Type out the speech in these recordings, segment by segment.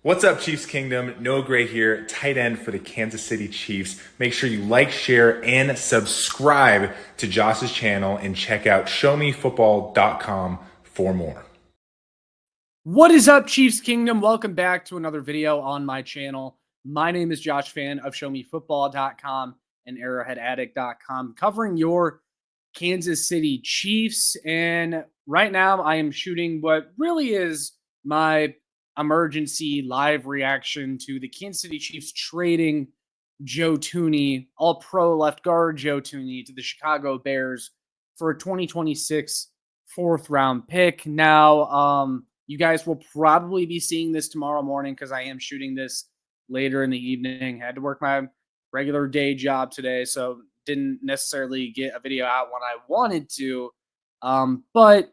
What's up, Chiefs Kingdom? Noah Gray here, tight end for the Kansas City Chiefs. Make sure you like, share, and subscribe to Josh's channel and check out showmefootball.com for more. What is up, Chiefs Kingdom? Welcome back to another video on my channel. My name is Josh Fan of showmefootball.com and arrowheadaddict.com, covering your Kansas City Chiefs. And right now I am shooting what really is my emergency live reaction to the Kansas City Chiefs trading Joe Thuney, All-Pro left guard Joe Thuney, to the Chicago Bears for a 2026 fourth round pick. Now, you guys will probably be seeing this tomorrow morning because I am shooting this later in the evening. Had to work my regular day job today, so didn't necessarily get a video out when I wanted to. But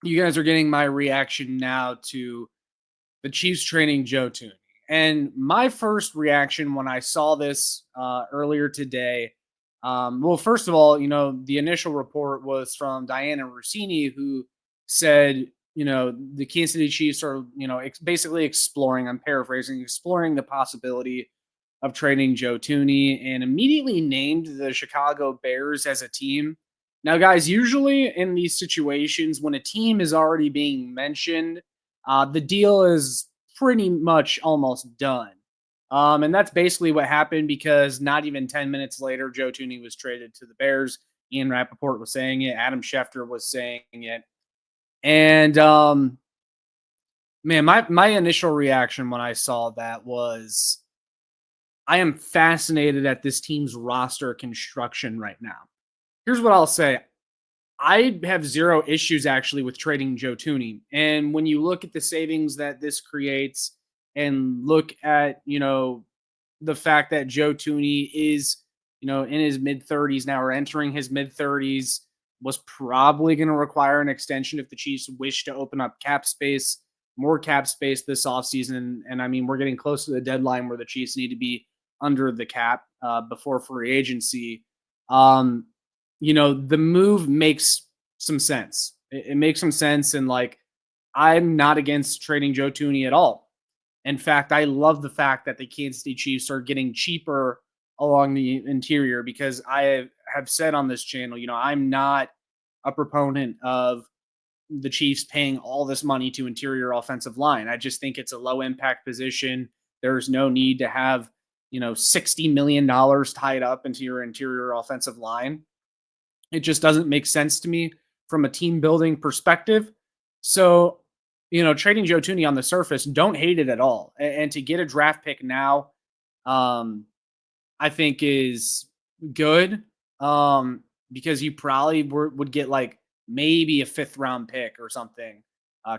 you guys are getting my reaction now to the Chiefs trading Joe Thuney. And my first reaction when I saw this earlier today, well, first of all, the initial report was from Diana Rossini, who said, the Kansas City Chiefs are, basically exploring, I'm paraphrasing, exploring the possibility of trading Joe Thuney, and immediately named the Chicago Bears as a team. Now, guys, usually in these situations, when a team is already being mentioned, the deal is pretty much almost done. And that's basically what happened, because not even 10 minutes later, Joe Thuney was traded to the Bears. Ian Rappaport was saying it. Adam Schefter was saying it. And man, my initial reaction when I saw that was, I am fascinated at this team's roster construction right now. Here's what I'll say. I have zero issues actually with trading Joe Thuney. And when you look at the savings that this creates and look at, the fact that Joe Thuney is, in his mid 30s now, or entering his mid 30s, was probably going to require an extension if the Chiefs wish to open up cap space, more cap space this offseason. And I mean, we're getting close to the deadline where the Chiefs need to be under the cap before free agency. The move makes some sense. It makes some sense. And like, I'm not against trading Joe Thuney at all. In fact, I love the fact that the Kansas City Chiefs are getting cheaper along the interior, because I have said on this channel, I'm not a proponent of the Chiefs paying all this money to interior offensive line. I just think it's a low impact position. There's no need to have, $60 million tied up into your interior offensive line. It just doesn't make sense to me from a team building perspective. So, trading Joe Thuney on the surface, don't hate it at all. And to get a draft pick now, I think is good, because you probably would get like maybe a fifth round pick or something,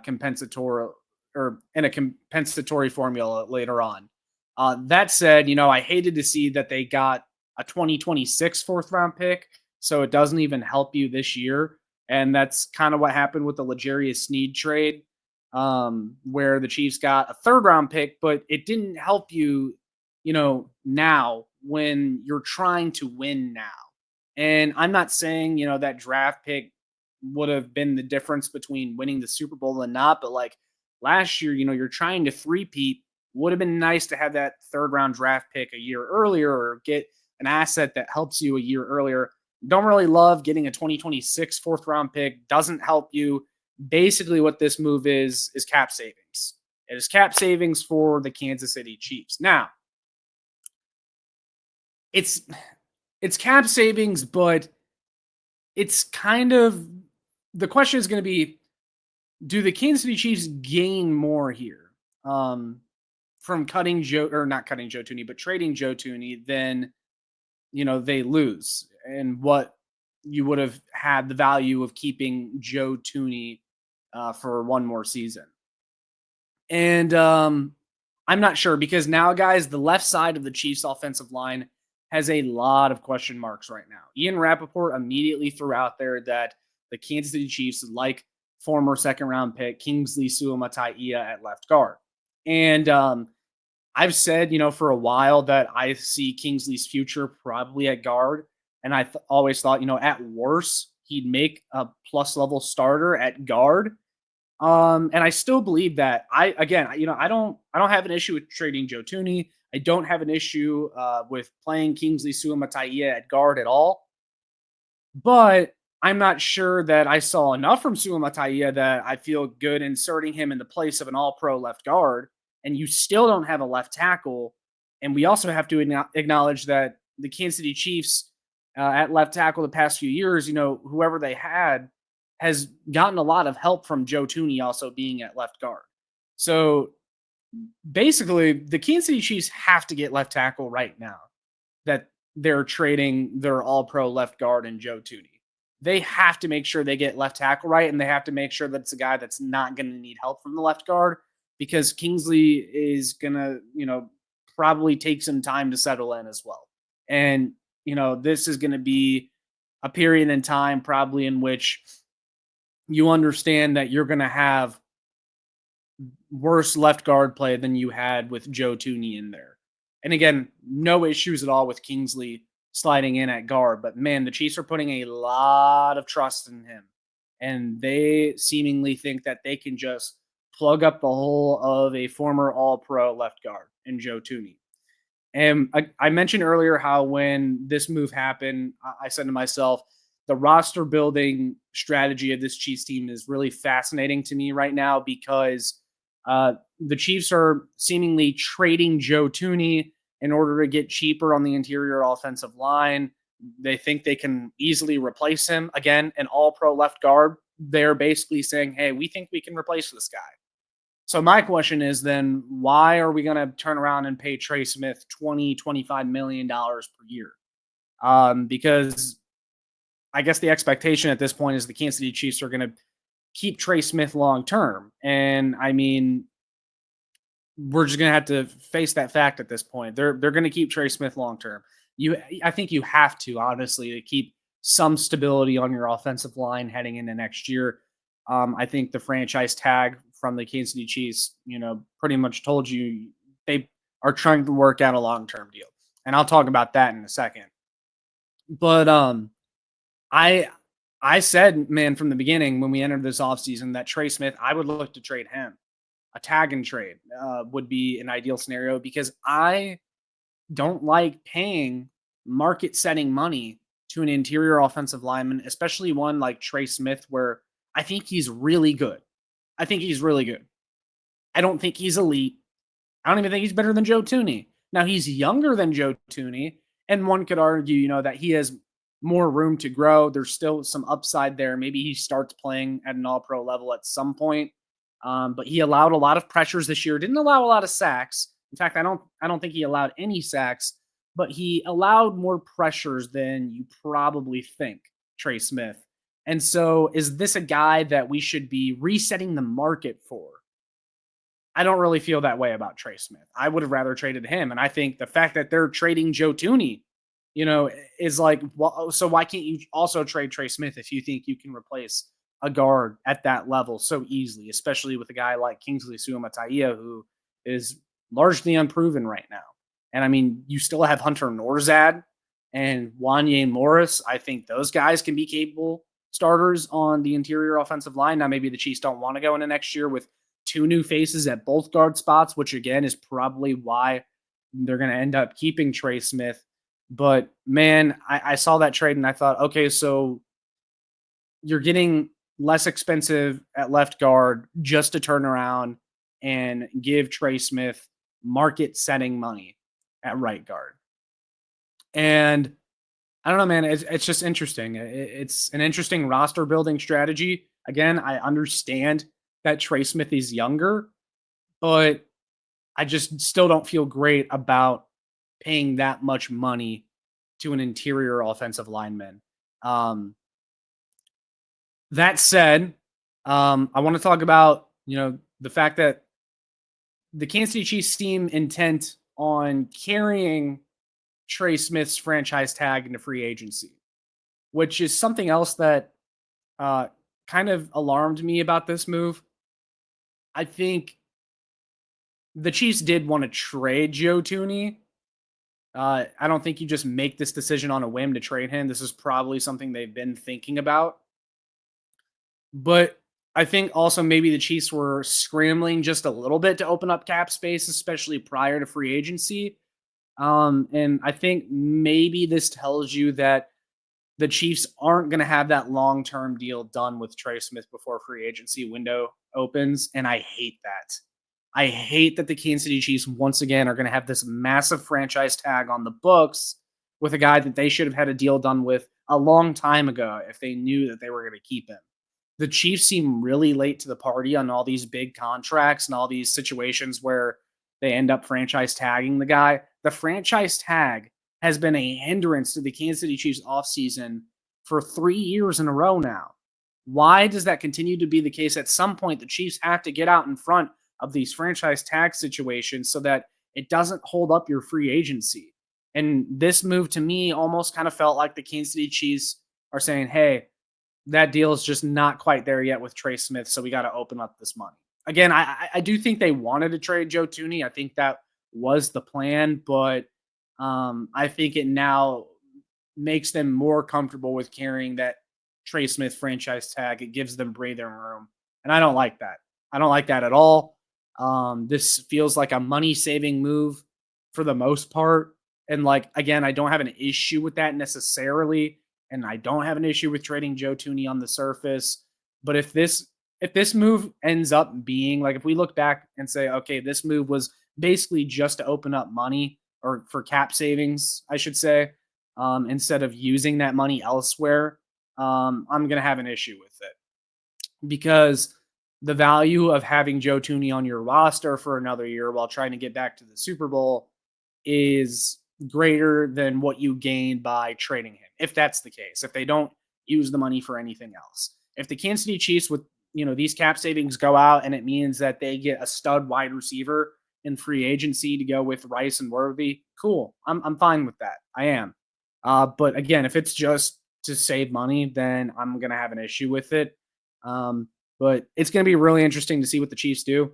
compensatory, or in a compensatory formula later on. That said, I hated to see that they got a 2026 fourth round pick, so it doesn't even help you this year. And that's kind of what happened with the L'Jarius Sneed trade, where the Chiefs got a third round pick, but it didn't help you, now when you're trying to win now. And I'm not saying, that draft pick would have been the difference between winning the Super Bowl and not, but like last year, you're trying to three-peat. Would have been nice to have that third round draft pick a year earlier, or get an asset that helps you a year earlier. Don't really love getting a 2026 fourth round pick. Doesn't help you. Basically, what this move is cap savings. It is cap savings for the Kansas City Chiefs. Now, it's cap savings, but it's kind of, the question is going to be, do the Kansas City Chiefs gain more here from cutting Joe, or not cutting Joe Thuney, but trading Joe Thuney, than they lose, and what you would have had the value of keeping Joe Thuney for one more season? And I'm not sure, because now, guys, the left side of the Chiefs offensive line has a lot of question marks right now. Ian Rappaport immediately threw out there that the Kansas City Chiefs like former second round pick Kingsley Suamataia at left guard. And I've said, for a while that I see Kingsley's future probably at guard. And I always thought, at worst, he'd make a plus level starter at guard. And I still believe that I don't have an issue with trading Joe Thuney. I don't have an issue with playing Kingsley Suamataia at guard at all. But I'm not sure that I saw enough from Suamataia that I feel good inserting him in the place of an all-pro left guard. And you still don't have a left tackle. And we also have to acknowledge that the Kansas City Chiefs at left tackle the past few years, whoever they had has gotten a lot of help from Joe Thuney also being at left guard. So basically, the Kansas City Chiefs have to get left tackle right now that they're trading their all-pro left guard and Joe Thuney. They have to make sure they get left tackle right, and they have to make sure that it's a guy that's not going to need help from the left guard because Kingsley is going to, probably take some time to settle in as well. And, this is going to be a period in time probably in which you understand that you're going to have worse left guard play than you had with Joe Thuney in there. And again, no issues at all with Kingsley sliding in at guard, but man, the Chiefs are putting a lot of trust in him. And they seemingly think that they can just plug up the hole of a former all-pro left guard in Joe Thuney. And I mentioned earlier how when this move happened, I said to myself, the roster building strategy of this Chiefs team is really fascinating to me right now because the Chiefs are seemingly trading Joe Thuney in order to get cheaper on the interior offensive line. They think they can easily replace him. Again, an all-pro left guard. They're basically saying, hey, we think we can replace this guy. So my question is then, why are we going to turn around and pay Trey Smith $20-25 million per year? Because I guess the expectation at this point is the Kansas City Chiefs are going to keep Trey Smith long term. And I mean, we're just going to have to face that fact at this point. They're going to keep Trey Smith long term. I think you have to, honestly, to keep some stability on your offensive line heading into next year. I think the franchise tag from the Kansas City Chiefs, pretty much told you they are trying to work out a long-term deal. And I'll talk about that in a second. But I said, man, from the beginning when we entered this offseason that Trey Smith, I would look to trade him. A tag and trade would be an ideal scenario because I don't like paying market-setting money to an interior offensive lineman, especially one like Trey Smith, where I think he's really good. I think he's really good. I don't think he's elite. I don't even think he's better than Joe Thuney. Now, he's younger than Joe Thuney, and one could argue, that he has more room to grow. There's still some upside there. Maybe he starts playing at an all-pro level at some point. But he allowed a lot of pressures this year. Didn't allow a lot of sacks. In fact, I don't think he allowed any sacks, but he allowed more pressures than you probably think, Trey Smith. And so is this a guy that we should be resetting the market for? I don't really feel that way about Trey Smith. I would have rather traded him. And I think the fact that they're trading Joe Thuney, is like, well, so why can't you also trade Trey Smith if you think you can replace a guard at that level so easily, especially with a guy like Kingsley Suamataia, who is largely unproven right now. And I mean, you still have Hunter Norzad and Wanye Morris. I think those guys can be capable starters on the interior offensive line. Now, maybe the Chiefs don't want to go into next year with two new faces at both guard spots, which again is probably why they're going to end up keeping Trey Smith. But man, I saw that trade and I thought, okay, so you're getting less expensive at left guard just to turn around and give Trey Smith market setting money at right guard. And I don't know, man, it's just interesting. It's an interesting roster building strategy. Again, I understand that Trey Smith is younger, but I just still don't feel great about paying that much money to an interior offensive lineman. That said, I want to talk about, the fact that the Kansas City Chiefs seem intent on carrying Trey Smith's franchise tag into free agency, which is something else that kind of alarmed me about this move. I think the Chiefs did want to trade Joe Thuney. I don't think you just make this decision on a whim to trade him. This is probably something they've been thinking about. But I think also maybe the Chiefs were scrambling just a little bit to open up cap space, especially prior to free agency. And I think maybe this tells you that the Chiefs aren't going to have that long-term deal done with Trey Smith before free agency window opens, and I hate that. I hate that the Kansas City Chiefs once again are going to have this massive franchise tag on the books with a guy that they should have had a deal done with a long time ago if they knew that they were going to keep him. The Chiefs seem really late to the party on all these big contracts and all these situations where they end up franchise tagging the guy. The franchise tag has been a hindrance to the Kansas City Chiefs offseason for 3 years in a row now. Why does that continue to be the case? At some point, the Chiefs have to get out in front of these franchise tag situations so that it doesn't hold up your free agency. And this move to me almost kind of felt like the Kansas City Chiefs are saying, hey, that deal is just not quite there yet with Trey Smith, so we got to open up this money. Again, I do think they wanted to trade Joe Thuney. I think that was the plan, but I think it now makes them more comfortable with carrying that Trey Smith franchise tag. It gives them breathing room, and I don't like that. I don't like that at all. This feels like a money-saving move for the most part, and like again, I don't have an issue with that necessarily. And I don't have an issue with trading Joe Thuney on the surface. But if this move ends up being like, if we look back and say, okay, this move was basically just to open up money or for cap savings, I should say, instead of using that money elsewhere, I'm going to have an issue with it because the value of having Joe Thuney on your roster for another year while trying to get back to the Super Bowl is greater than what you gain by trading him. If that's the case, if they don't use the money for anything else, if the Kansas City Chiefs with these cap savings go out and it means that they get a stud wide receiver in free agency to go with Rice and Worthy, cool. I'm fine with that. I am. But again, if it's just to save money, then I'm gonna have an issue with it. But it's gonna be really interesting to see what the Chiefs do.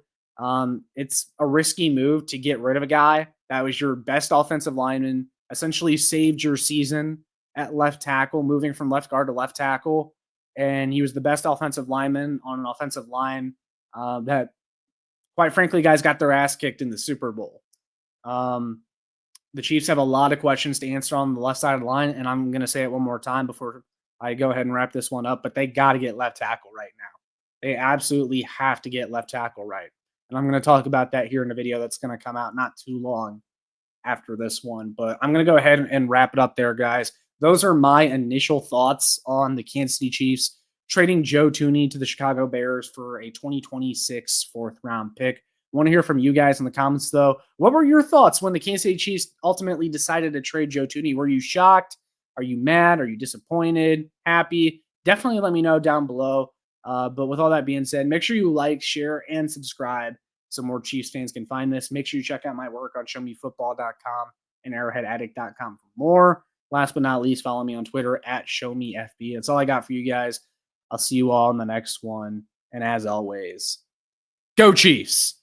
It's a risky move to get rid of a guy that was your best offensive lineman, essentially saved your season at left tackle, moving from left guard to left tackle. And he was the best offensive lineman on an offensive line that, quite frankly, guys got their ass kicked in the Super Bowl. The Chiefs have a lot of questions to answer on the left side of the line, and I'm going to say it one more time before I go ahead and wrap this one up, but they got to get left tackle right now. They absolutely have to get left tackle right. And I'm going to talk about that here in a video that's going to come out not too long after this one. But I'm going to go ahead and wrap it up there, guys. Those are my initial thoughts on the Kansas City Chiefs trading Joe Thuney to the Chicago Bears for a 2026 fourth-round pick. I want to hear from you guys in the comments, though. What were your thoughts when the Kansas City Chiefs ultimately decided to trade Joe Thuney? Were you shocked? Are you mad? Are you disappointed? Happy? Definitely let me know down below. But with all that being said, make sure you like, share, and subscribe so more Chiefs fans can find this. Make sure you check out my work on showmefootball.com and arrowheadaddict.com for more. Last but not least, follow me on Twitter at showmefb. That's all I got for you guys. I'll see you all in the next one. And as always, go Chiefs!